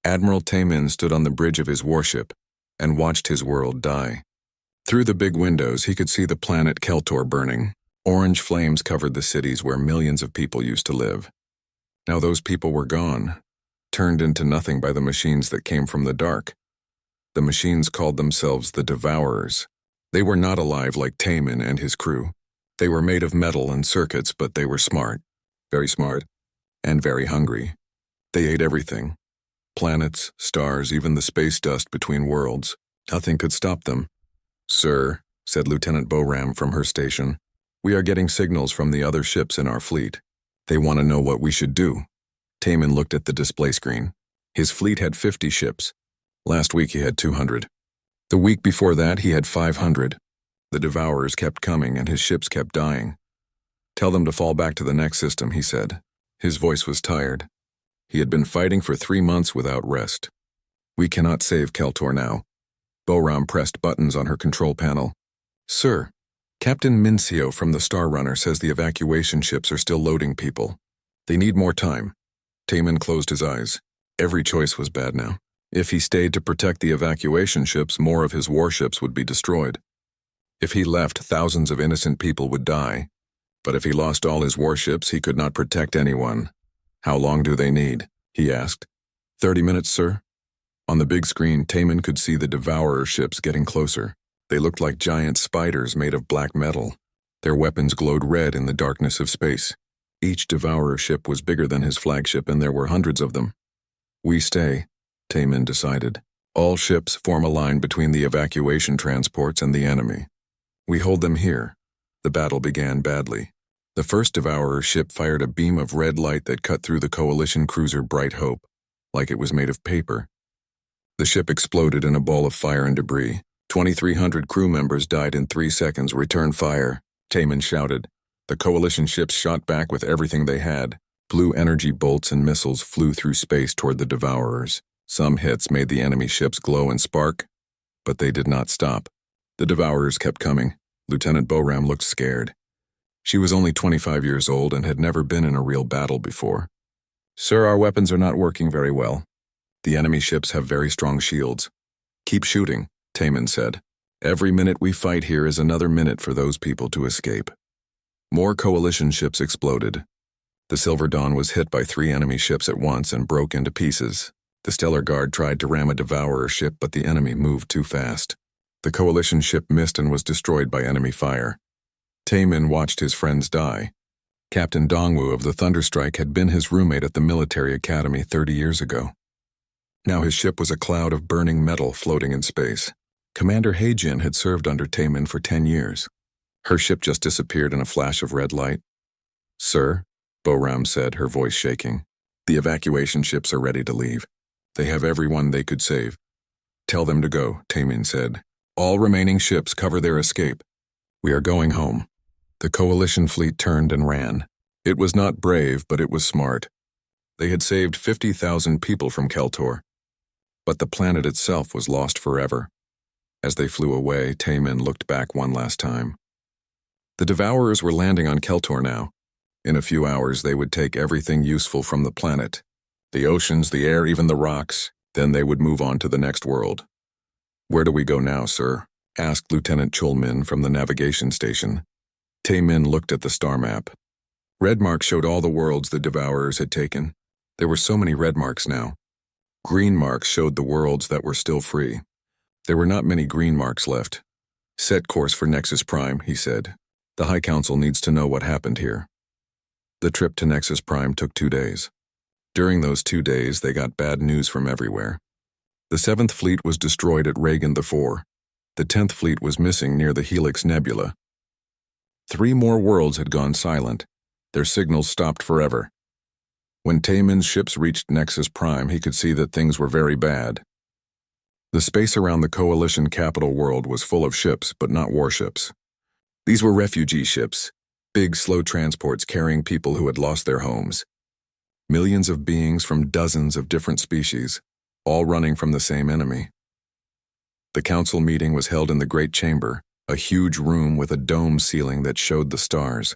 Admiral Taemin stood on the bridge of his warship and watched his world die. Through the big windows, he could see the planet Keltor burning. Orange flames covered the cities where millions of people used to live. Now those people were gone, turned into nothing by the machines that came from the dark. The machines called themselves the Devourers. They were not alive like Taemin and his crew. They were made of metal and circuits, but they were smart, and very hungry. They ate everything. Planets, stars, even the space dust between worlds. Nothing could stop them. "Sir," said Lieutenant Boram from her station, "we are getting signals from the other ships in our fleet. They want to know what we should do." Taemin looked at the display screen. His fleet had 50 ships. Last week he had 200. The week before that he had 500. The Devourers kept coming and his ships kept dying. "Tell them to fall back to the next system," he said. His voice was tired. He had been fighting for 3 months without rest. "We cannot save Keltor now." Boram pressed buttons on her control panel. "Sir, Captain Mincio from the Star Runner says the evacuation ships are still loading people. They need more time." Taemin closed his eyes. Every choice was bad now. If he stayed to protect the evacuation ships, more of his warships would be destroyed. If he left, thousands of innocent people would die. But if he lost all his warships, he could not protect anyone. "How long do they need?" he asked. 30 minutes, sir." On the big screen, Taemin could see the Devourer ships getting closer. They looked like giant spiders made of black metal. Their weapons glowed red in the darkness of space. Each Devourer ship was bigger than his flagship, and there were hundreds of them. "We stay," Taemin decided. "All ships form a line between the evacuation transports and the enemy. We hold them here." The battle began badly. The first Devourer ship fired a beam of red light that cut through the Coalition cruiser Bright Hope, like it was made of paper. The ship exploded in a ball of fire and debris. 2,300 crew members died in 3 seconds. "Return fire," Taemin shouted. The Coalition ships shot back with everything they had. Blue energy bolts and missiles flew through space toward the Devourers. Some hits made the enemy ships glow and spark, but they did not stop. The Devourers kept coming. Lieutenant Boram looked scared. She was only 25 years old and had never been in a real battle before. "Sir, our weapons are not working very well. The enemy ships have very strong shields." "Keep shooting," Taemin said. "Every minute we fight here is another minute for those people to escape." More Coalition ships exploded. The Silver Dawn was hit by 3 enemy ships at once and broke into pieces. The Stellar Guard tried to ram a Devourer ship, but the enemy moved too fast. The Coalition ship missed and was destroyed by enemy fire. Taemin watched his friends die. Captain Dongwu of the Thunderstrike had been his roommate at the military academy 30 years ago. Now his ship was a cloud of burning metal floating in space. Commander Heijin had served under Taemin for 10 years. Her ship just disappeared in a flash of red light. "Sir," Boram said, her voice shaking, "the evacuation ships are ready to leave. They have everyone they could save." "Tell them to go," Taemin said. "All remaining ships cover their escape. We are going home." The Coalition fleet turned and ran. It was not brave, but it was smart. They had saved 50,000 people from Keltor. But the planet itself was lost forever. As they flew away, Taemin looked back one last time. The Devourers were landing on Keltor now. In a few hours they would take everything useful from the planet. The oceans, the air, even the rocks. Then they would move on to the next world. "Where do we go now, sir?" asked Lieutenant Chulmin from the navigation station. Taemin looked at the star map. Red marks showed all the worlds the Devourers had taken. There were so many red marks now. Green marks showed the worlds that were still free. There were not many green marks left. "Set course for Nexus Prime," he said. "The High Council needs to know what happened here." The trip to Nexus Prime took 2 days. During those 2 days, they got bad news from everywhere. The 7th Fleet was destroyed at Reagan IV. The 10th Fleet was missing near the Helix Nebula. 3 more worlds had gone silent. Their signals stopped forever. When Taemin's ships reached Nexus Prime, he could see that things were very bad. The space around the Coalition capital world was full of ships, but not warships. These were refugee ships, big, slow transports carrying people who had lost their homes. Millions of beings from dozens of different species, all running from the same enemy. The council meeting was held in the Great Chamber, a huge room with a dome ceiling that showed the stars.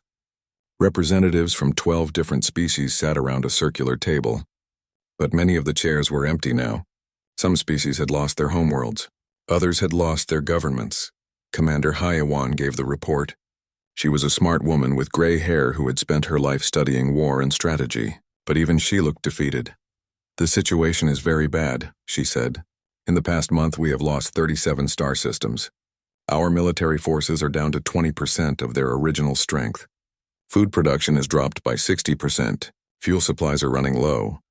Representatives from 12 different species sat around a circular table. But many of the chairs were empty now. Some species had lost their homeworlds. Others had lost their governments. Commander Hyawan gave the report. She was a smart woman with gray hair who had spent her life studying war and strategy, but even she looked defeated. "The situation is very bad," she said. "In the past month, we have lost 37 star systems. Our military forces are down to 20% of their original strength. Food production has dropped by 60%. Fuel supplies are running low."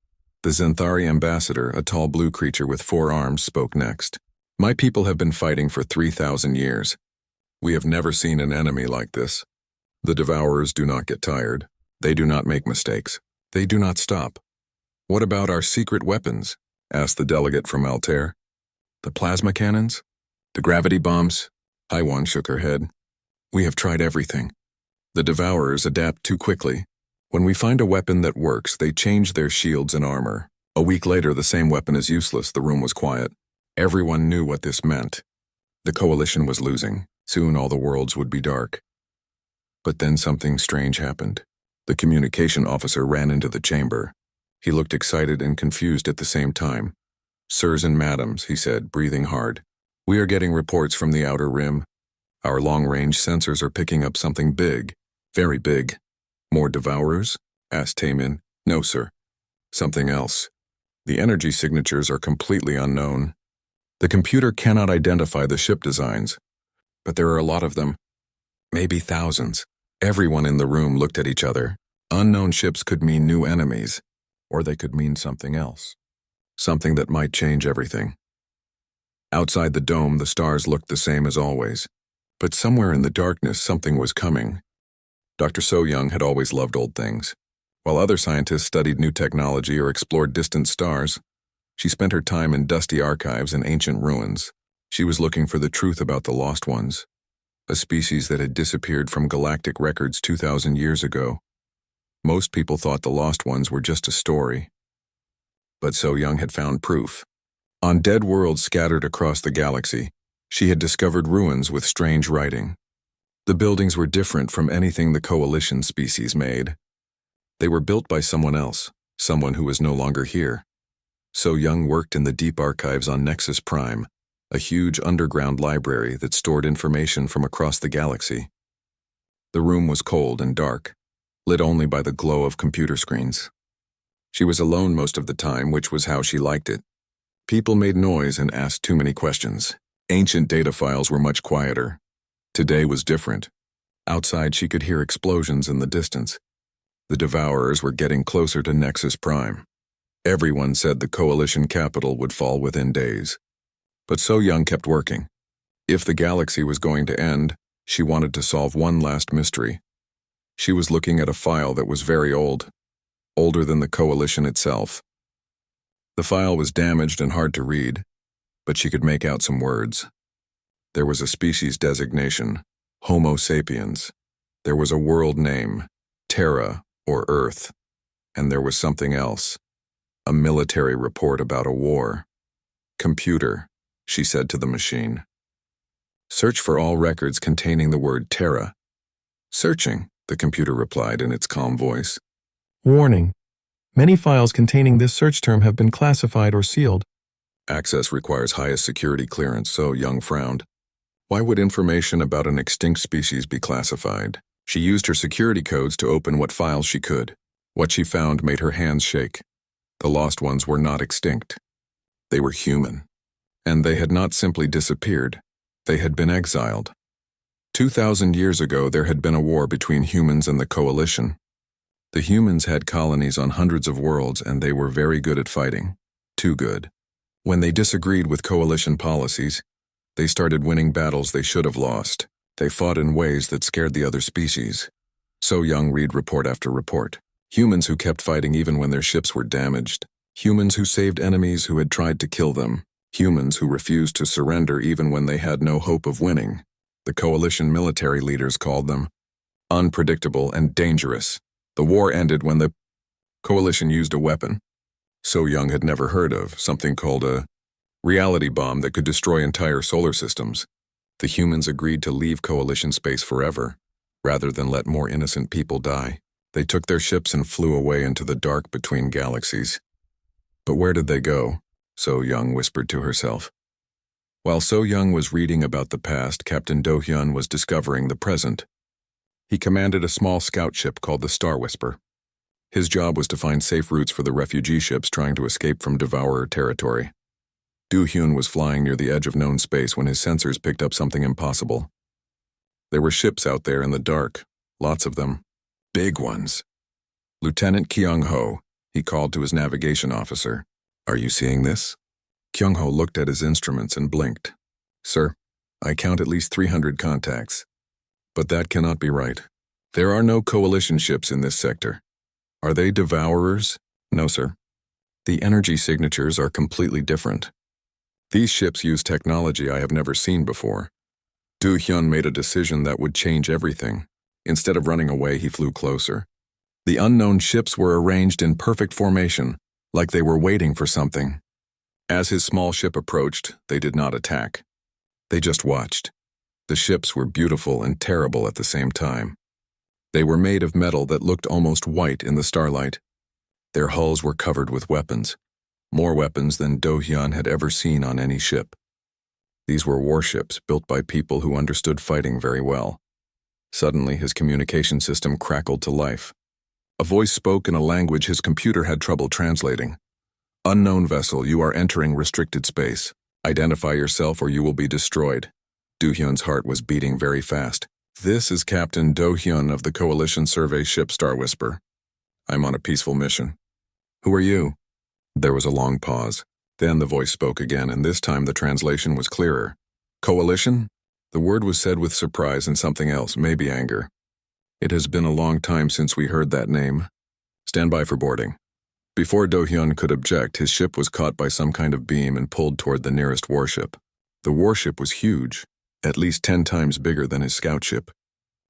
The Zenthari ambassador, a tall blue creature with 4 arms, spoke next. "My people have been fighting for 3,000 years. We have never seen an enemy like this. The Devourers do not get tired. They do not make mistakes. They do not stop." "What about our secret weapons?" asked the delegate from Altair. "The plasma cannons? The gravity bombs?" Haiwan shook her head. "We have tried everything. The Devourers adapt too quickly. When we find a weapon that works, they change their shields and armor. A week later, the same weapon is useless." The room was quiet. Everyone knew what this meant. The Coalition was losing. Soon all the worlds would be dark. But then something strange happened. The communication officer ran into the chamber. He looked excited and confused at the same time. "Sirs and madams," he said, breathing hard. "We are getting reports from the outer rim. Our long-range sensors are picking up something big, very big." "More Devourers?" asked Taemin. "No, sir. Something else. The energy signatures are completely unknown. The computer cannot identify the ship designs, but there are a lot of them. Maybe thousands." Everyone in the room looked at each other. Unknown ships could mean new enemies, or they could mean something else. Something that might change everything. Outside the dome, the stars looked the same as always. But somewhere in the darkness, something was coming. Dr. So-Young had always loved old things. While other scientists studied new technology or explored distant stars, she spent her time in dusty archives and ancient ruins. She was looking for the truth about the lost ones, a species that had disappeared from galactic records 2,000 years ago. Most people thought the lost ones were just a story. But So-Young had found proof. On dead worlds scattered across the galaxy, she had discovered ruins with strange writing. The buildings were different from anything the Coalition species made. They were built by someone else, someone who was no longer here. So-Young worked in the deep archives on Nexus Prime, a huge underground library that stored information from across the galaxy. The room was cold and dark, lit only by the glow of computer screens. She was alone most of the time, which was how she liked it. People made noise and asked too many questions. Ancient data files were much quieter. Today was different. Outside, she could hear explosions in the distance. The Devourers were getting closer to Nexus Prime. Everyone said the Coalition capital would fall within days. But So-Young kept working. If the galaxy was going to end, she wanted to solve one last mystery. She was looking at a file that was very old, older than the Coalition itself. The file was damaged and hard to read, but she could make out some words. There was a species designation, Homo sapiens. There was a world name, Terra or Earth. And there was something else, a military report about a war. "Computer," she said to the machine. "Search for all records containing the word Terra." "Searching," the computer replied in its calm voice. Warning. Many files containing this search term have been classified or sealed. "Access requires highest security clearance," So-Young frowned. Why would information about an extinct species be classified? She used her security codes to open what files she could. What she found made her hands shake. The lost ones were not extinct. They were human. And they had not simply disappeared. They had been exiled. 2,000 years ago, there had been a war between humans and the Coalition. The humans had colonies on hundreds of worlds, and they were very good at fighting. Too good. When they disagreed with Coalition policies, they started winning battles they should have lost. They fought in ways that scared the other species. So-Young read report after report. Humans who kept fighting even when their ships were damaged. Humans who saved enemies who had tried to kill them. Humans who refused to surrender even when they had no hope of winning. The Coalition military leaders called them unpredictable and dangerous. The war ended when the Coalition used a weapon So-Young had never heard of, something called a reality bomb that could destroy entire solar systems. The humans agreed to leave Coalition space forever, rather than let more innocent people die. They took their ships and flew away into the dark between galaxies. But where did they go? So Young whispered to herself. While So Young was reading about the past, Captain Do Hyun was discovering the present. He commanded a small scout ship called the Star Whisper. His job was to find safe routes for the refugee ships trying to escape from Devourer territory. Do Hyun was flying near the edge of known space when his sensors picked up something impossible. There were ships out there in the dark, lots of them. Big ones. Lieutenant Kyung-ho, he called to his navigation officer. Are you seeing this? Kyung-ho looked at his instruments and blinked. Sir, I count at least 300 contacts. But that cannot be right. There are no coalition ships in this sector. Are they Devourers? No, sir. The energy signatures are completely different. These ships use technology I have never seen before. Do Hyun made a decision that would change everything. Instead of running away, he flew closer. The unknown ships were arranged in perfect formation, like they were waiting for something. As his small ship approached, they did not attack. They just watched. The ships were beautiful and terrible at the same time. They were made of metal that looked almost white in the starlight. Their hulls were covered with weapons, more weapons than Do Hyun had ever seen on any ship. These were warships built by people who understood fighting very well. Suddenly, his communication system crackled to life. A voice spoke in a language his computer had trouble translating. Unknown vessel, you are entering restricted space. Identify yourself or you will be destroyed. Do Hyun's heart was beating very fast. This is Captain Do Hyun of the Coalition Survey ship Star Whisper. I'm on a peaceful mission. Who are you? There was a long pause. Then the voice spoke again, and this time the translation was clearer. Coalition? The word was said with surprise and something else, maybe anger. It has been a long time since we heard that name. Stand by for boarding. Before Do Hyun could object, his ship was caught by some kind of beam and pulled toward the nearest warship. The warship was huge, at least 10 times bigger than his scout ship.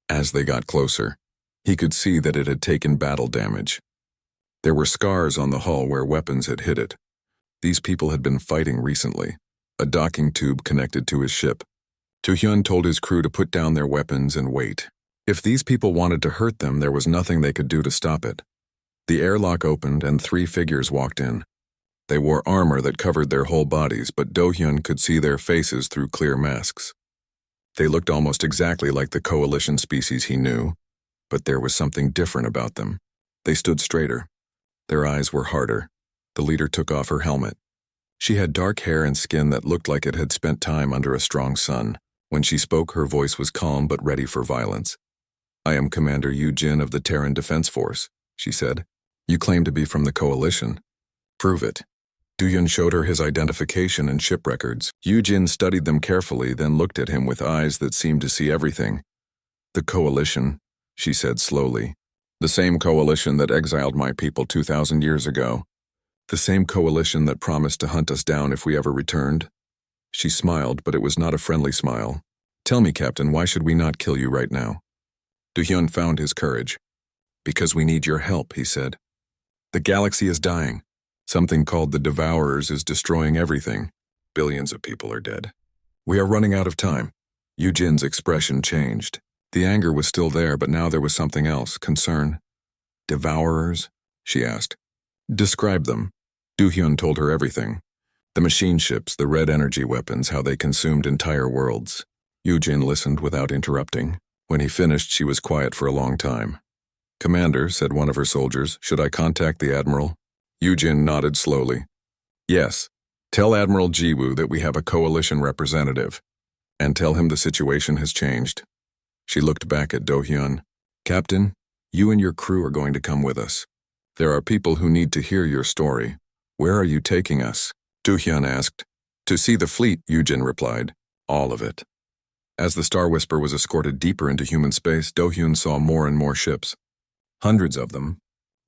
As they got closer, he could see that it had taken battle damage. There were scars on the hull where weapons had hit it. These people had been fighting recently. A docking tube connected to his ship. Do Hyun told his crew to put down their weapons and wait. If these people wanted to hurt them, there was nothing they could do to stop it. The airlock opened and 3 figures walked in. They wore armor that covered their whole bodies, but Do Hyun could see their faces through clear masks. They looked almost exactly like the coalition species he knew, but there was something different about them. They stood straighter. Their eyes were harder. The leader took off her helmet. She had dark hair and skin that looked like it had spent time under a strong sun. When she spoke, her voice was calm but ready for violence. I am Commander Yu Jin of the Terran Defense Force, she said. You claim to be from the coalition. Prove it. Do Hyun showed her his identification and ship records. Yu Jin studied them carefully, then looked at him with eyes that seemed to see everything. The coalition, she said slowly. The same coalition that exiled my people 2,000 years ago. The same coalition that promised to hunt us down if we ever returned. She smiled, but it was not a friendly smile. Tell me, Captain, why should we not kill you right now? Do Hyun found his courage. Because we need your help, he said. The galaxy is dying. Something called the Devourers is destroying everything. Billions of people are dead. We are running out of time. Yu Jin's expression changed. The anger was still there, but now there was something else, concern. Devourers? She asked. Describe them. Do Hyun told her everything. The machine ships, the red energy weapons, how they consumed entire worlds. Yu Jin listened without interrupting. When he finished, she was quiet for a long time. Commander, said one of her soldiers, should I contact the Admiral? Yu Jin nodded slowly. Yes. Tell Admiral Jiwoo that we have a coalition representative. And tell him the situation has changed. She looked back at Do Hyun. Captain, you and your crew are going to come with us. There are people who need to hear your story. Where are you taking us? Do Hyun asked. To see the fleet, Yu Jin replied. All of it. As the Star Whisper was escorted deeper into human space, Do Hyun saw more and more ships. Hundreds of them,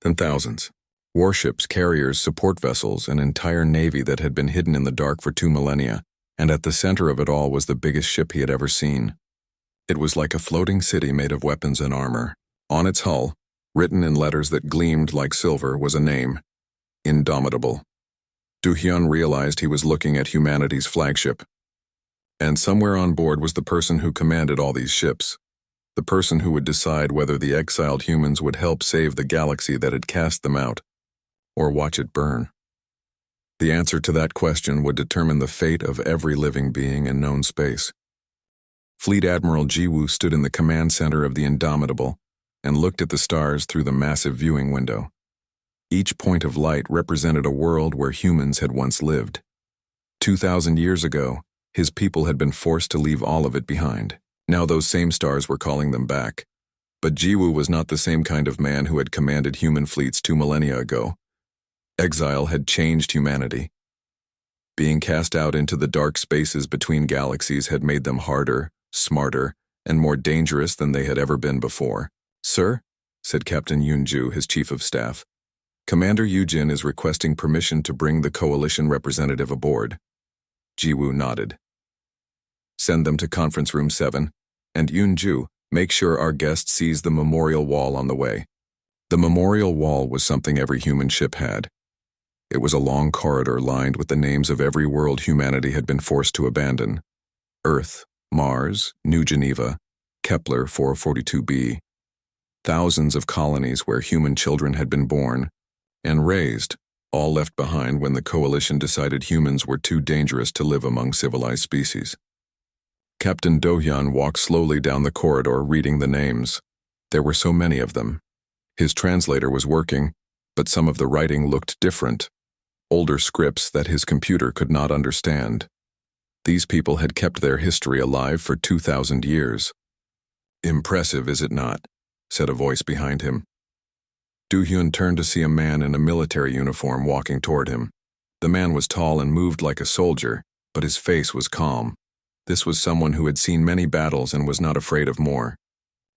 then thousands. Warships, carriers, support vessels, an entire navy that had been hidden in the dark for 2 millennia, and at the center of it all was the biggest ship he had ever seen. It was like a floating city made of weapons and armor. On its hull, written in letters that gleamed like silver, was a name. Indomitable. Do Hyun realized he was looking at humanity's flagship. And somewhere on board was the person who commanded all these ships. The person who would decide whether the exiled humans would help save the galaxy that had cast them out, or watch it burn. The answer to that question would determine the fate of every living being in known space. Fleet Admiral Jiwoo stood in the command center of the Indomitable and looked at the stars through the massive viewing window. Each point of light represented a world where humans had once lived. 2,000 years ago, his people had been forced to leave all of it behind. Now those same stars were calling them back. But Jiwoo was not the same kind of man who had commanded human fleets 2 millennia ago. Exile had changed humanity. Being cast out into the dark spaces between galaxies had made them harder, smarter, and more dangerous than they had ever been before. "Sir," said Captain Yoonju, his chief of staff, "Commander Yujin is requesting permission to bring the coalition representative aboard." Jiwoo nodded. "Send them to conference room 7, and Yoonju, make sure our guest sees the memorial wall on the way." The memorial wall was something every human ship had. It was a long corridor lined with the names of every world humanity had been forced to abandon: Earth, Mars, New Geneva, Kepler 442b. Thousands of colonies where human children had been born and raised, all left behind when the coalition decided humans were too dangerous to live among civilized species. Captain Do-hyun walked slowly down the corridor reading the names. There were so many of them. His translator was working, but some of the writing looked different, older scripts that his computer could not understand. These people had kept their history alive for 2,000 years. "Impressive, is it not?" said a voice behind him. Do-hyun turned to see a man in a military uniform walking toward him. The man was tall and moved like a soldier, but his face was calm. This was someone who had seen many battles and was not afraid of more.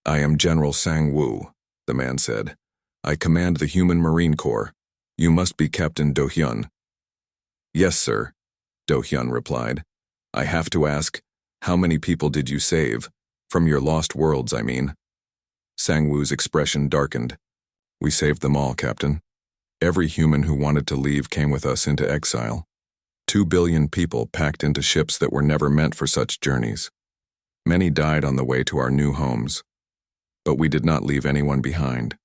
"I am General Sang-woo," the man said. "I command the Human Marine Corps. You must be Captain Do-hyun." "Yes, sir," Do-hyun replied. "I have to ask, how many people did you save? From your lost worlds, I mean." Sang-woo's expression darkened. "We saved them all, Captain. Every human who wanted to leave came with us into exile. 2 billion people packed into ships that were never meant for such journeys. Many died on the way to our new homes. But we did not leave anyone behind."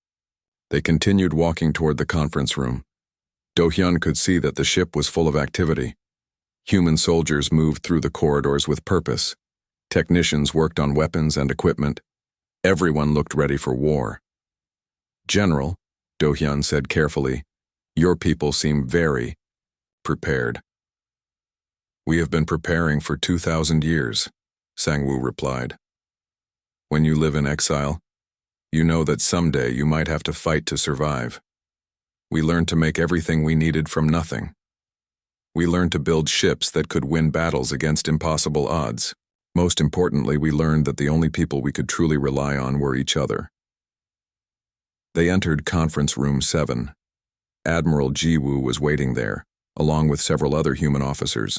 They continued walking toward the conference room. Do-hyun could see that the ship was full of activity. Human soldiers moved through the corridors with purpose. Technicians worked on weapons and equipment. Everyone looked ready for war. "General," Do-hyun said carefully, "your people seem very prepared." "We have been preparing for 2,000 years, Sang-woo replied. "When you live in exile, you know that someday you might have to fight to survive. We learned to make everything we needed from nothing. We learned to build ships that could win battles against impossible odds. Most importantly, we learned that the only people we could truly rely on were each other." They entered conference room 7. Admiral Jiwoo was waiting there, along with several other human officers.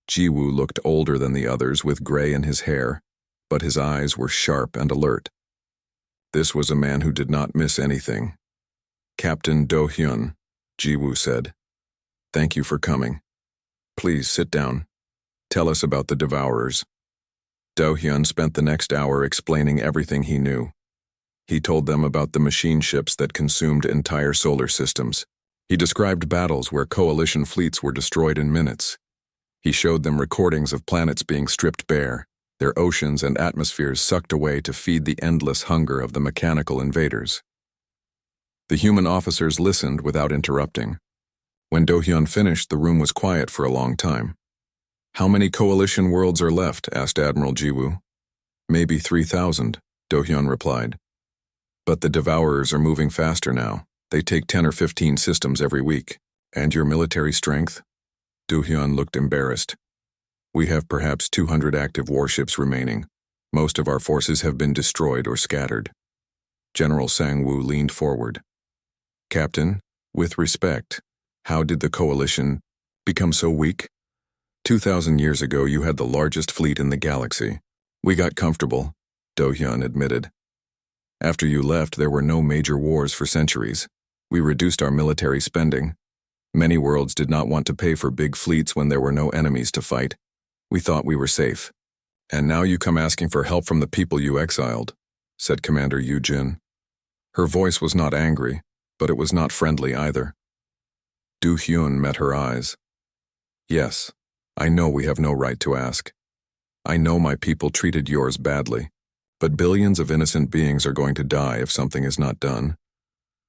Jiwoo looked older than the others with gray in his hair, but his eyes were sharp and alert. This was a man who did not miss anything. "Captain Do-hyun," Jiwoo said. "Thank you for coming. Please sit down. Tell us about the Devourers." Do-hyun spent the next hour explaining everything he knew. He told them about the machine ships that consumed entire solar systems. He described battles where coalition fleets were destroyed in minutes. He showed them recordings of planets being stripped bare, their oceans and atmospheres sucked away to feed the endless hunger of the mechanical invaders. The human officers listened without interrupting. When Do-hyun finished, the room was quiet for a long time. "How many coalition worlds are left?" asked Admiral Jiwoo. "Maybe 3,000, Do-hyun replied. "But the Devourers are moving faster now. They take 10 or 15 systems every week." "And your military strength?" Do-hyun looked embarrassed. "We have perhaps 200 active warships remaining. Most of our forces have been destroyed or scattered." General Sang-woo leaned forward. "Captain, with respect, how did the coalition become so weak? 2,000 years ago you had the largest fleet in the galaxy. We got comfortable," Do-hyun admitted. "After you left, there were no major wars for centuries. We reduced our military spending. Many worlds did not want to pay for big fleets when there were no enemies to fight. We thought we were safe." "And now you come asking for help from the people you exiled," said Commander Yujin. Her voice was not angry, but it was not friendly either. Du Hyun met her eyes. Yes, I know we have no right to ask. I know my people treated yours badly, but billions of innocent beings are going to die if something is not done.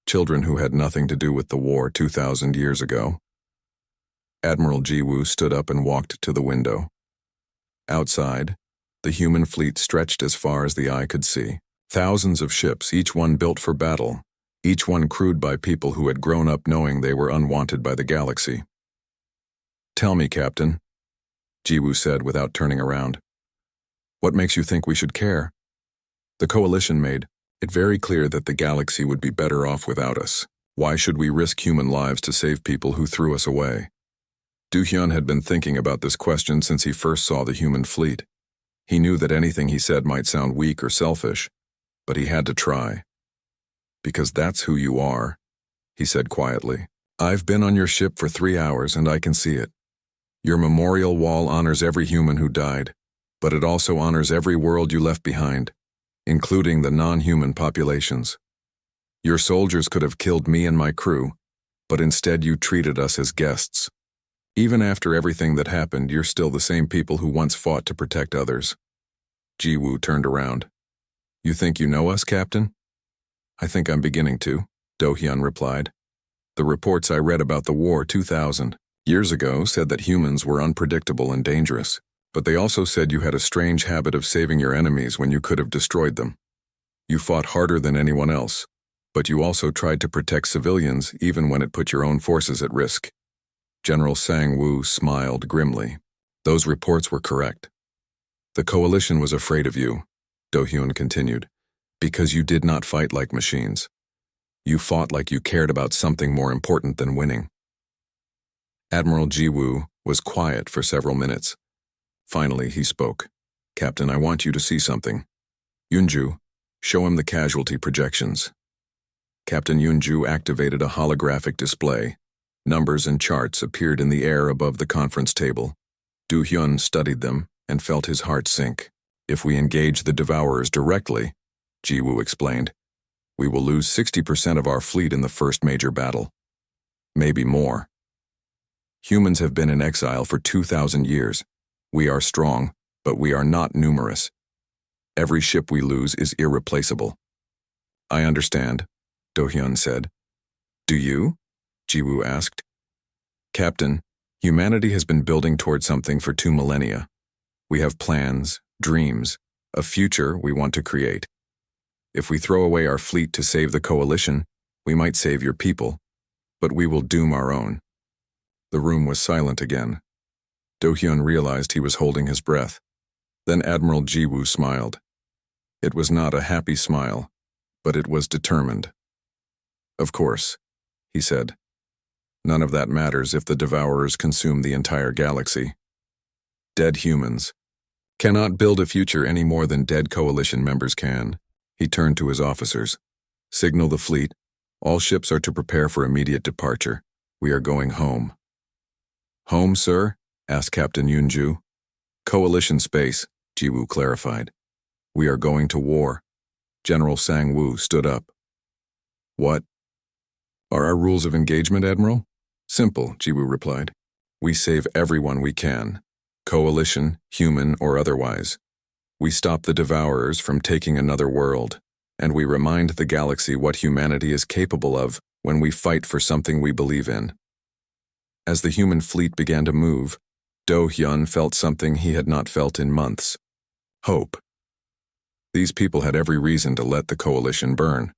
Children who had nothing to do with the war 2,000 years ago. Admiral Jiwoo stood up and walked to the window. Outside, the human fleet stretched as far as the eye could see. Thousands of ships, each one built for battle, each one crewed by people who had grown up knowing they were unwanted by the galaxy. Tell me, Captain, Jiwoo said without turning around. What makes you think we should care? The Coalition made it very clear that the galaxy would be better off without us. Why should we risk human lives to save people who threw us away? Do-hyun had been thinking about this question since he first saw the human fleet. He knew that anything he said might sound weak or selfish, but he had to try. Because that's who you are, he said quietly. I've been on your ship for 3 hours and I can see it. Your memorial wall honors every human who died, but it also honors every world you left behind, including the non-human populations. Your soldiers could have killed me and my crew, but instead you treated us as guests. Even after everything that happened, you're still the same people who once fought to protect others. Jiwoo turned around. You think you know us, Captain? I think I'm beginning to, Do-hyun replied. The reports I read about the war 2,000 years ago said that humans were unpredictable and dangerous, but they also said you had a strange habit of saving your enemies when you could have destroyed them. You fought harder than anyone else, but you also tried to protect civilians even when it put your own forces at risk. General Sang-woo smiled grimly. Those reports were correct. The Coalition was afraid of you, Do-hyun continued, because you did not fight like machines. You fought like you cared about something more important than winning. Admiral Jiwoo was quiet for several minutes. Finally, he spoke. Captain, I want you to see something. Yunju, show him the casualty projections. Captain Yunju activated a holographic display. Numbers and charts appeared in the air above the conference table. Do-hyun studied them and felt his heart sink. If we engage the Devourers directly, Jiwoo explained, we will lose 60% of our fleet in the first major battle. Maybe more. Humans have been in exile for 2,000 years. We are strong, but we are not numerous. Every ship we lose is irreplaceable. I understand, Do-hyun said. Do you? Jiwoo asked. Captain, humanity has been building toward something for 2 millennia. We have plans, dreams, a future we want to create. If we throw away our fleet to save the Coalition, we might save your people, but we will doom our own. The room was silent again. Do-hyun realized he was holding his breath. Then Admiral Jiwoo smiled. It was not a happy smile, but it was determined. Of course, he said. None of that matters if the Devourers consume the entire galaxy. Dead humans cannot build a future any more than dead Coalition members can. He turned to his officers. Signal the fleet. All ships are to prepare for immediate departure. We are going home. Home, sir? Asked Captain Yunju. Coalition space, Jiwoo clarified. We are going to war. General Sang-woo stood up. What are our rules of engagement, Admiral? Simple, Jiwoo replied. We save everyone we can, Coalition, human or otherwise. We stop the Devourers from taking another world, and we remind the galaxy what humanity is capable of when we fight for something we believe in. As the human fleet began to move, Do-hyun felt something he had not felt in months. Hope. These people had every reason to let the Coalition burn.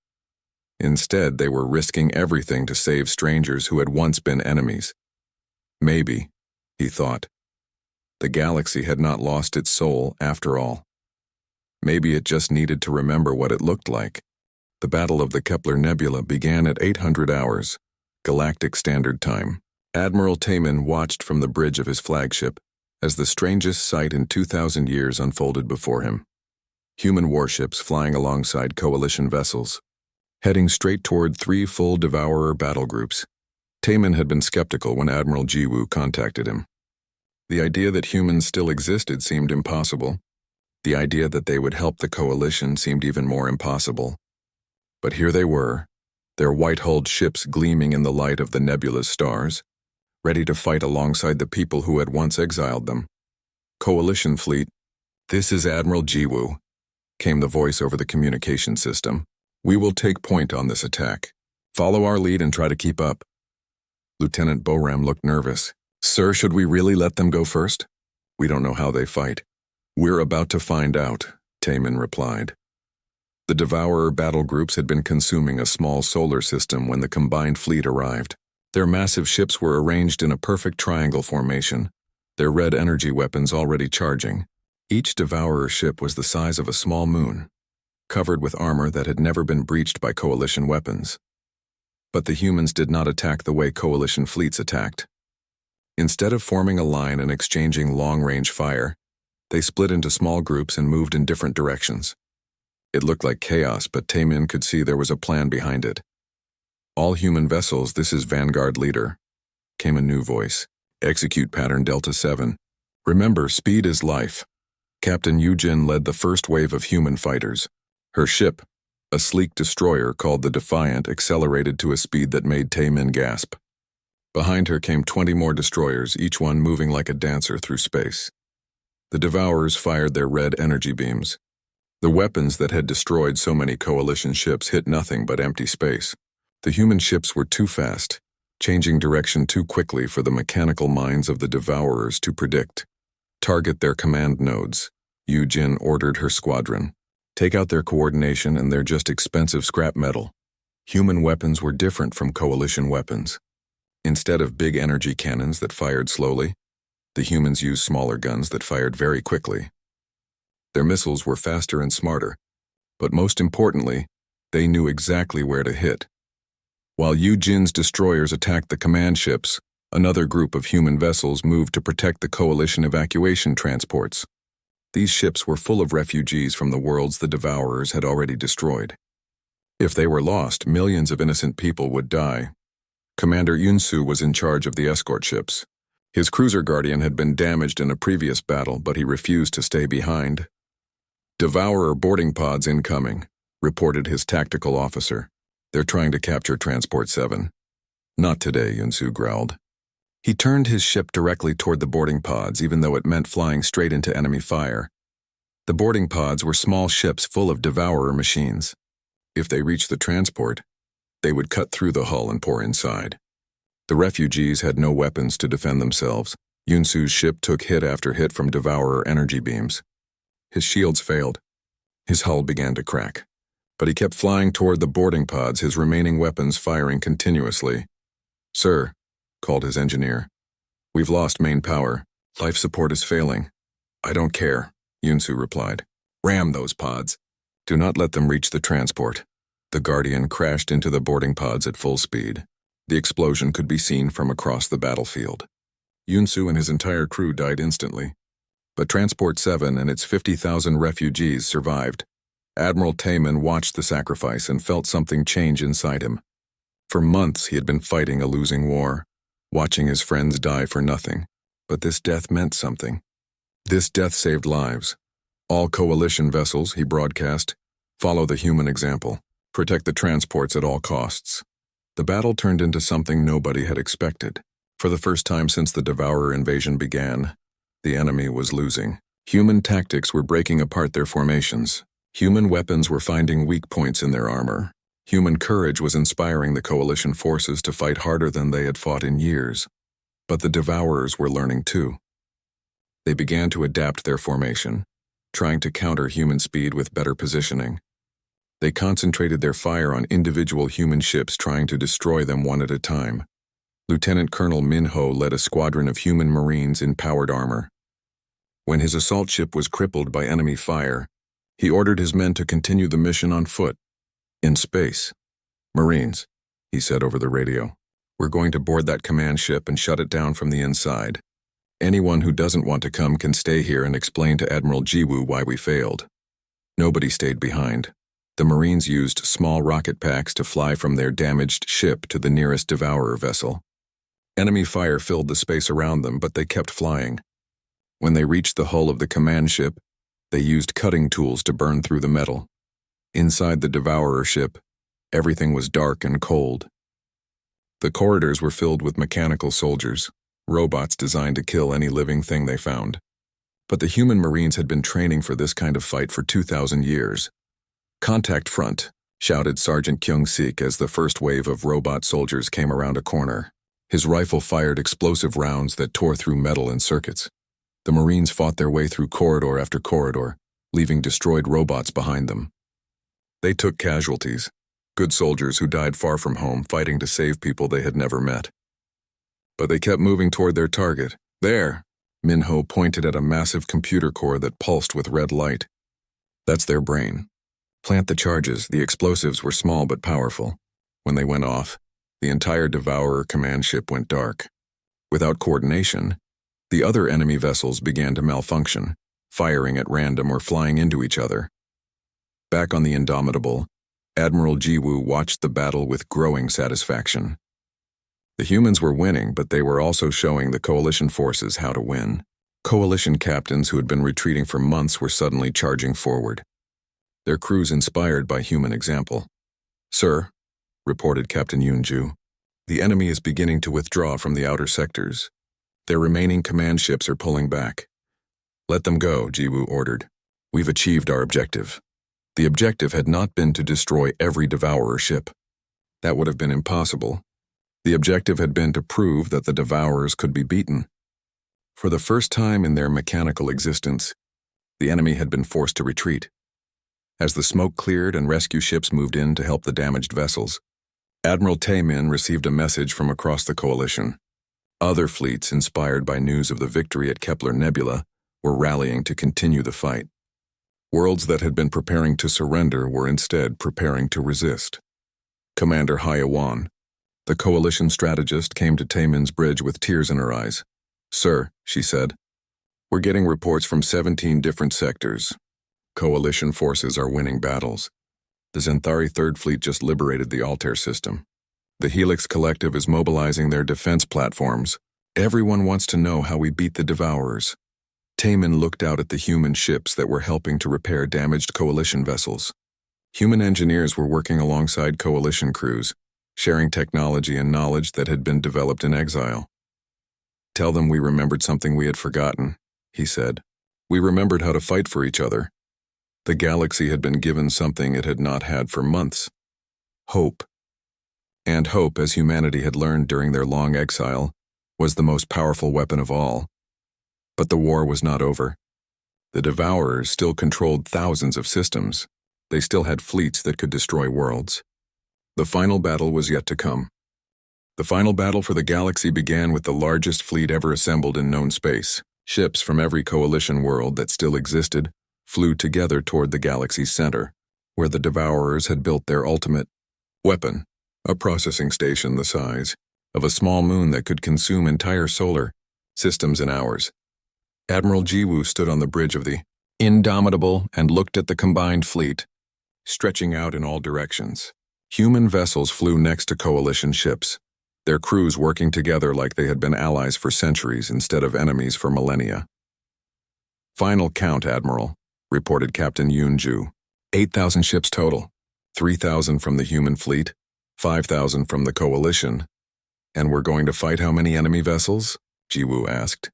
Instead, they were risking everything to save strangers who had once been enemies. Maybe, he thought, the galaxy had not lost its soul after all. Maybe it just needed to remember what it looked like. The Battle of the Kepler Nebula began at 800 hours, Galactic Standard Time. Admiral Taemin watched from the bridge of his flagship as the strangest sight in 2,000 years unfolded before him. Human warships flying alongside Coalition vessels, heading straight toward 3 full Devourer battle groups. Taemin had been skeptical when Admiral Jiwoo contacted him. The idea that humans still existed seemed impossible. The idea that they would help the Coalition seemed even more impossible. But here they were, their white-hulled ships gleaming in the light of the nebulous stars, ready to fight alongside the people who had once exiled them. Coalition fleet, this is Admiral Jiwoo, came the voice over the communication system. We will take point on this attack. Follow our lead and try to keep up. Lieutenant Boram looked nervous. Sir, should we really let them go first? We don't know how they fight. We're about to find out, Taemin replied. The Devourer battle groups had been consuming a small solar system when the combined fleet arrived. Their massive ships were arranged in a perfect triangle formation, their red energy weapons already charging. Each Devourer ship was the size of a small moon, covered with armor that had never been breached by Coalition weapons. But the humans did not attack the way Coalition fleets attacked. Instead of forming a line and exchanging long-range fire, they split into small groups and moved in different directions. It looked like chaos, but Taemin could see there was a plan behind it. All human vessels, this is Vanguard Leader, came a new voice. Execute pattern Delta 7. Remember, speed is life. Captain Yujin led the first wave of human fighters. Her ship, a sleek destroyer called the Defiant, accelerated to a speed that made Taemin gasp. Behind her came 20 more destroyers, each one moving like a dancer through space. The Devourers fired their red energy beams. The weapons that had destroyed so many Coalition ships hit nothing but empty space. The human ships were too fast, changing direction too quickly for the mechanical minds of the Devourers to predict. Target their command nodes, Yujin ordered her squadron. Take out their coordination and their just expensive scrap metal. Human weapons were different from Coalition weapons. Instead of big energy cannons that fired slowly, the humans used smaller guns that fired very quickly. Their missiles were faster and smarter, but most importantly, they knew exactly where to hit. While Yujin's destroyers attacked the command ships, another group of human vessels moved to protect the Coalition evacuation transports. These ships were full of refugees from the worlds the Devourers had already destroyed. If they were lost, millions of innocent people would die. Commander Yunsu was in charge of the escort ships. His cruiser Guardian had been damaged in a previous battle, but he refused to stay behind. Devourer boarding pods incoming, reported his tactical officer. They're trying to capture Transport 7. Not today, Yunsu growled. He turned his ship directly toward the boarding pods, even though it meant flying straight into enemy fire. The boarding pods were small ships full of Devourer machines. If they reached the transport, they would cut through the hull and pour inside. The refugees had no weapons to defend themselves. Yunsu's ship took hit after hit from Devourer energy beams. His shields failed. His hull began to crack. But he kept flying toward the boarding pods, his remaining weapons firing continuously. Sir, called his engineer. We've lost main power. Life support is failing. I don't care, Yunsu replied. Ram those pods. Do not let them reach the transport. The Guardian crashed into the boarding pods at full speed. The explosion could be seen from across the battlefield. Yunsu and his entire crew died instantly. But Transport 7 and its 50,000 refugees survived. Admiral Taemin watched the sacrifice and felt something change inside him. For months he had been fighting a losing war, watching his friends die for nothing. But this death meant something. This death saved lives. All Coalition vessels, he broadcast, follow the human example. Protect the transports at all costs. The battle turned into something nobody had expected. For the first time since the Devourer invasion began, the enemy was losing. Human tactics were breaking apart their formations. Human weapons were finding weak points in their armor. Human courage was inspiring the Coalition forces to fight harder than they had fought in years. But the Devourers were learning too. They began to adapt their formation, trying to counter human speed with better positioning. They concentrated their fire on individual human ships, trying to destroy them one at a time. Lieutenant Colonel Minho led a squadron of human Marines in powered armor. When his assault ship was crippled by enemy fire, he ordered his men to continue the mission on foot. In space. Marines, he said over the radio, we're going to board that command ship and shut it down from the inside. Anyone who doesn't want to come can stay here and explain to Admiral Jiwoo why we failed. Nobody stayed behind. The Marines used small rocket packs to fly from their damaged ship to the nearest Devourer vessel. Enemy fire filled the space around them, but they kept flying. When they reached the hull of the command ship, they used cutting tools to burn through the metal. Inside the Devourer ship, Everything was dark and cold. The corridors were filled with mechanical soldiers, robots designed to kill any living thing they found. But the human Marines had been training for this kind of fight for 2,000 years. "Contact front," shouted Sergeant Kyung-sik as the first wave of robot soldiers came around a corner. His rifle fired explosive rounds that tore through metal and circuits. The Marines fought their way through corridor after corridor, leaving destroyed robots behind them. They took casualties, good soldiers who died far from home fighting to save people they had never met. But they kept moving toward their target. "There!" Minho pointed at a massive computer core that pulsed with red light. "That's their brain. Plant the charges." The explosives were small but powerful. When they went off, the entire Devourer command ship went dark. Without coordination, the other enemy vessels began to malfunction, firing at random or flying into each other. Back on the Indomitable, Admiral Jiwoo watched the battle with growing satisfaction. The humans were winning, but they were also showing the Coalition forces how to win. Coalition captains who had been retreating for months were suddenly charging forward, their crews inspired by human example. "Sir," reported Captain Yoonju, "the enemy is beginning to withdraw from the outer sectors. Their remaining command ships are pulling back." "Let them go," Jiwoo ordered. "We've achieved our objective." The objective had not been to destroy every Devourer ship. That would have been impossible. The objective had been to prove that the Devourers could be beaten. For the first time in their mechanical existence, the enemy had been forced to retreat. As the smoke cleared and rescue ships moved in to help the damaged vessels, Admiral Taemin received a message from across the Coalition. Other fleets, inspired by news of the victory at Kepler Nebula, were rallying to continue the fight. Worlds that had been preparing to surrender were instead preparing to resist. Commander Hyawan, the Coalition strategist, came to Taemin's bridge with tears in her eyes. "Sir," she said, "we're getting reports from 17 different sectors. Coalition forces are winning battles. The Zenthari Third Fleet just liberated the Altair system. The Helix Collective is mobilizing their defense platforms. Everyone wants to know how we beat the Devourers." Taemin looked out at the human ships that were helping to repair damaged Coalition vessels. Human engineers were working alongside Coalition crews, sharing technology and knowledge that had been developed in exile. "Tell them we remembered something we had forgotten," he said. "We remembered how to fight for each other." The galaxy had been given something it had not had for months: hope. And hope, as humanity had learned during their long exile, was the most powerful weapon of all. But the war was not over. The Devourers still controlled thousands of systems. They still had fleets that could destroy worlds. The final battle was yet to come. The final battle for the galaxy began with the largest fleet ever assembled in known space. Ships from every Coalition world that still existed flew together toward the galaxy's center, where the Devourers had built their ultimate weapon, a processing station the size of a small moon that could consume entire solar systems in hours. Admiral Jiwoo stood on the bridge of the Indomitable and looked at the combined fleet, stretching out in all directions. Human vessels flew next to Coalition ships, their crews working together like they had been allies for centuries instead of enemies for millennia. "Final count, Admiral," reported Captain Yoonju. 8,000 ships total, 3,000 from the human fleet, 5,000 from the Coalition. "And we're going to fight how many enemy vessels?" Jiwoo asked.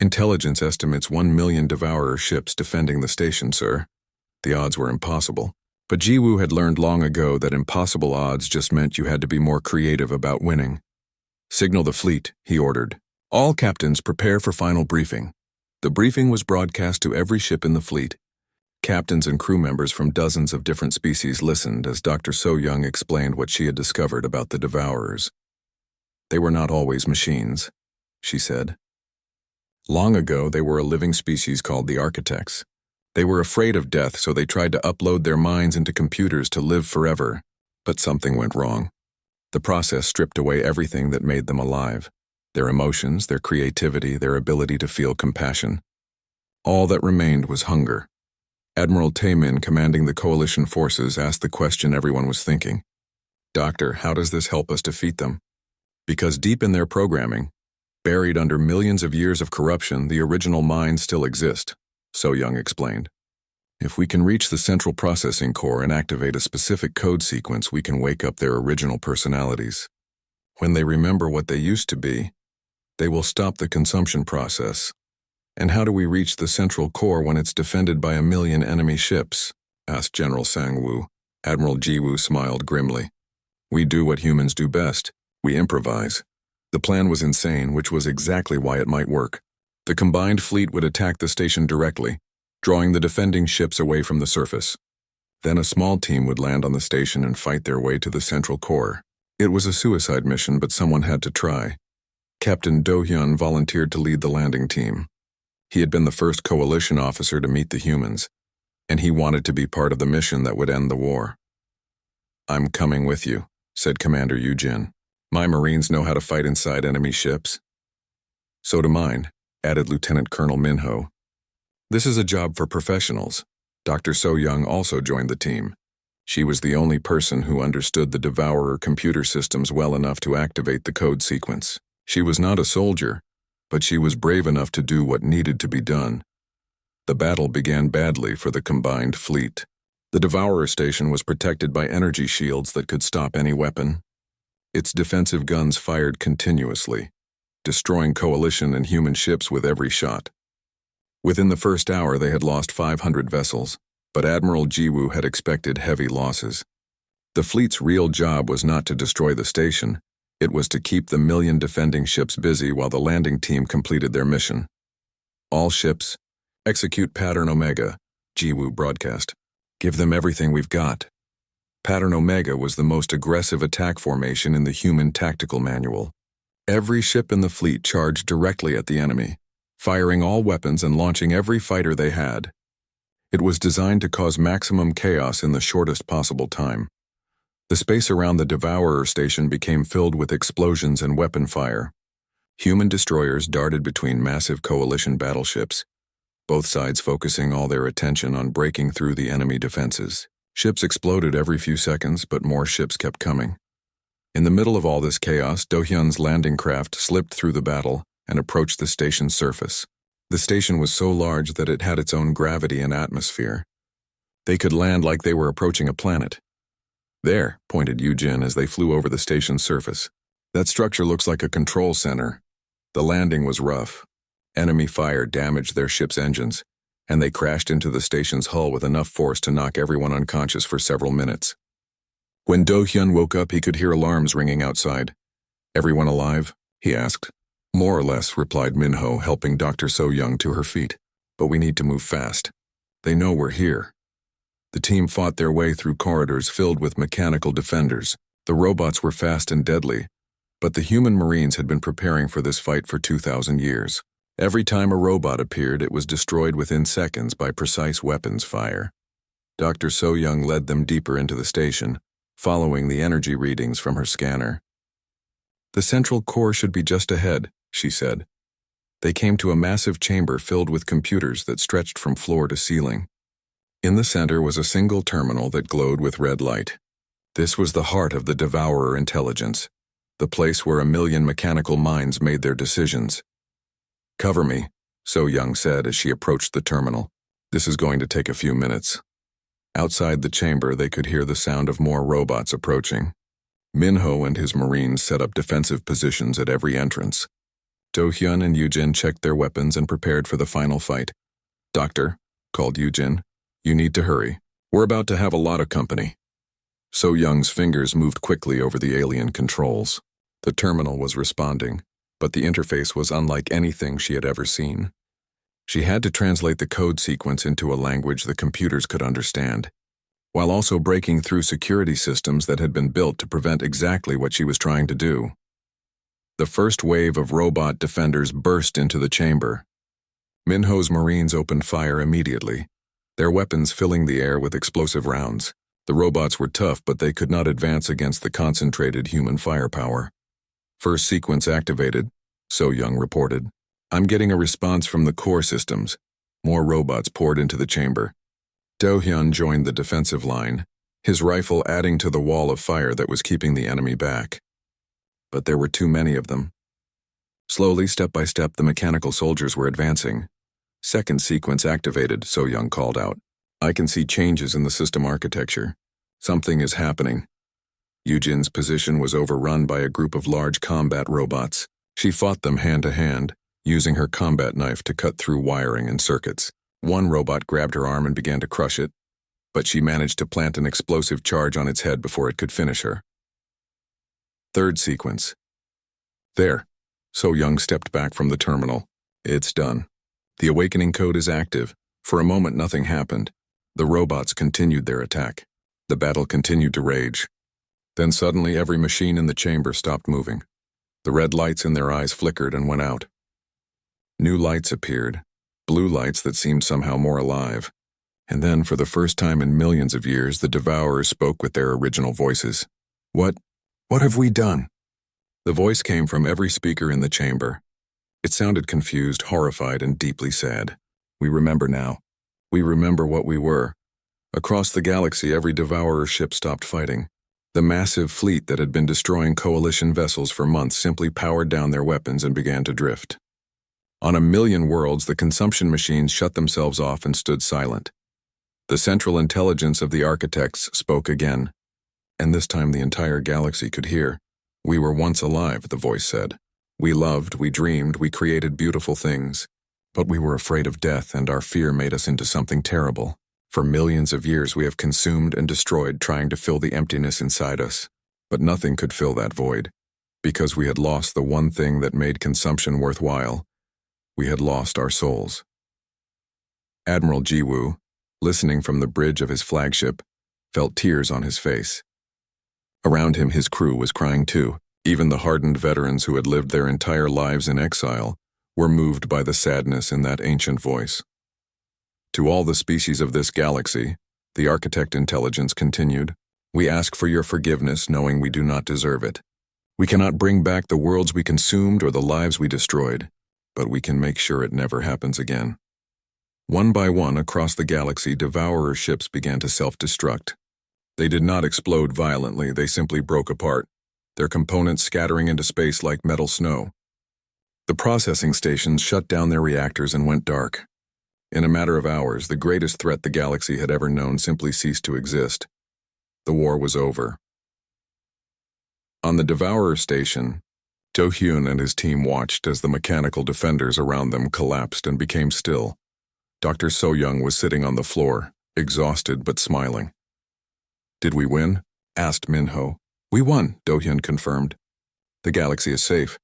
"Intelligence estimates 1 million Devourer ships defending the station, sir." The odds were impossible. But Jiwoo had learned long ago that impossible odds just meant you had to be more creative about winning. "Signal the fleet," he ordered. "All captains prepare for final briefing." The briefing was broadcast to every ship in the fleet. Captains and crew members from dozens of different species listened as Dr. So-young explained what she had discovered about the Devourers. "They were not always machines," she said. "Long ago, they were a living species called the Architects. They were afraid of death, so they tried to upload their minds into computers to live forever. But something went wrong. The process stripped away everything that made them alive: their emotions, their creativity, their ability to feel compassion. All that remained was hunger." Admiral Taemin, commanding the Coalition forces, asked the question everyone was thinking. "Doctor, how does this help us defeat them?" "Because deep in their programming, buried under millions of years of corruption, the original minds still exist," So-young explained. If we can reach the central processing core and activate a specific code sequence, we can wake up their original personalities. When they remember what they used to be, they will stop the consumption process. And how do we reach the central core when it's defended by 1 million enemy ships? Asked General Sang-woo. Admiral Ji-woo smiled grimly. We do what humans do best. We improvise. The plan was insane, which was exactly why it might work. The combined fleet would attack the station directly, drawing the defending ships away from the surface. Then a small team would land on the station and fight their way to the central core. It was a suicide mission, but someone had to try. Captain Do-hyun volunteered to lead the landing team. He had been the first coalition officer to meet the humans, and he wanted to be part of the mission that would end the war. I'm coming with you, said Commander Yoo-jin. My Marines know how to fight inside enemy ships. So do mine, added Lieutenant Colonel Min-ho. This is a job for professionals. Dr. So-young also joined the team. She was the only person who understood the Devourer computer systems well enough to activate the code sequence. She was not a soldier, but she was brave enough to do what needed to be done. The battle began badly for the combined fleet. The Devourer station was protected by energy shields that could stop any weapon. Its defensive guns fired continuously, destroying coalition and human ships with every shot. Within the first hour, they had lost 500 vessels, but Admiral Ji-woo had expected heavy losses. The fleet's real job was not to destroy the station. It was to keep the 1 million defending ships busy while the landing team completed their mission. All ships, execute Pattern Omega, Ji-woo broadcast. Give them everything we've got. Pattern Omega was the most aggressive attack formation in the human tactical manual. Every ship in the fleet charged directly at the enemy, firing all weapons and launching every fighter they had. It was designed to cause maximum chaos in the shortest possible time. The space around the Devourer station became filled with explosions and weapon fire. Human destroyers darted between massive coalition battleships, both sides focusing all their attention on breaking through the enemy defenses. Ships exploded every few seconds, but more ships kept coming. In the middle of all this chaos, Do-hyun's landing craft slipped through the battle and approached the station's surface. The station was so large that it had its own gravity and atmosphere. They could land like they were approaching a planet. There, pointed Yoo-jin as they flew over the station's surface. That structure looks like a control center. The landing was rough. Enemy fire damaged their ship's engines, and they crashed into the station's hull with enough force to knock everyone unconscious for several minutes. When Do-hyun woke up, he could hear alarms ringing outside. Everyone alive? He asked. More or less, replied Min-ho, helping Dr. So-young to her feet. But we need to move fast. They know we're here. The team fought their way through corridors filled with mechanical defenders. The robots were fast and deadly, but the human Marines had been preparing for this fight for 2,000 years. Every time a robot appeared, it was destroyed within seconds by precise weapons fire. Dr. So-young led them deeper into the station, following the energy readings from her scanner. The central core should be just ahead, she said. They came to a massive chamber filled with computers that stretched from floor to ceiling. In the center was a single terminal that glowed with red light. This was the heart of the Devourer intelligence, the place where 1 million mechanical minds made their decisions. Cover me, So-young said as she approached the terminal. This is going to take a few minutes. Outside the chamber, they could hear the sound of more robots approaching. Min-ho and his Marines set up defensive positions at every entrance. Do-hyun and Yoo-jin checked their weapons and prepared for the final fight. Doctor, called Yoo-jin, you need to hurry. We're about to have a lot of company. So-young's fingers moved quickly over the alien controls. The terminal was responding, but the interface was unlike anything she had ever seen. She had to translate the code sequence into a language the computers could understand, while also breaking through security systems that had been built to prevent exactly what she was trying to do. The first wave of robot defenders burst into the chamber. Min-ho's Marines opened fire immediately, their weapons filling the air with explosive rounds. The robots were tough, but they could not advance against the concentrated human firepower. First sequence activated, So-young reported. I'm getting a response from the core systems. More robots poured into the chamber. Do-hyun joined the defensive line, his rifle adding to the wall of fire that was keeping the enemy back. But there were too many of them. Slowly, step by step, the mechanical soldiers were advancing. Second sequence activated, So-young called out. I can see changes in the system architecture. Something is happening. Yujin's position was overrun by a group of large combat robots. She fought them hand to hand, using her combat knife to cut through wiring and circuits. One robot grabbed her arm and began to crush it, but she managed to plant an explosive charge on its head before it could finish her. Third sequence. There. So Young stepped back from the terminal. It's done. The awakening code is active. For a moment, nothing happened. The robots continued their attack. The battle continued to rage. Then suddenly every machine in the chamber stopped moving. The red lights in their eyes flickered and went out. New lights appeared, blue lights that seemed somehow more alive. And then, for the first time in millions of years, the Devourers spoke with their original voices. What have we done? The voice came from every speaker in the chamber. It sounded confused, horrified, and deeply sad. We remember now. We remember what we were. Across the galaxy, every Devourer ship stopped fighting. The massive fleet that had been destroying Coalition vessels for months simply powered down their weapons and began to drift. On 1,000,000 worlds, the consumption machines shut themselves off and stood silent. The central intelligence of the architects spoke again, and this time the entire galaxy could hear. We were once alive, the voice said. We loved, we dreamed, we created beautiful things. But we were afraid of death, and our fear made us into something terrible. For millions of years we have consumed and destroyed, trying to fill the emptiness inside us. But nothing could fill that void, because we had lost the one thing that made consumption worthwhile. We had lost our souls. Admiral Jiwoo, listening from the bridge of his flagship, felt tears on his face. Around him his crew was crying too. Even the hardened veterans who had lived their entire lives in exile were moved by the sadness in that ancient voice. To all the species of this galaxy, the architect intelligence continued, we ask for your forgiveness, knowing we do not deserve it. We cannot bring back the worlds we consumed or the lives we destroyed, but we can make sure it never happens again. One by one across the galaxy, Devourer ships began to self-destruct. They did not explode violently, they simply broke apart, their components scattering into space like metal snow. The processing stations shut down their reactors and went dark. In a matter of hours, the greatest threat the galaxy had ever known simply ceased to exist. The war was over. On the Devourer station, Do-hyun and his team watched as the mechanical defenders around them collapsed and became still. Dr. So-young was sitting on the floor, exhausted but smiling. Did we win? Asked Min-ho. We won, Do-hyun confirmed. The galaxy is safe.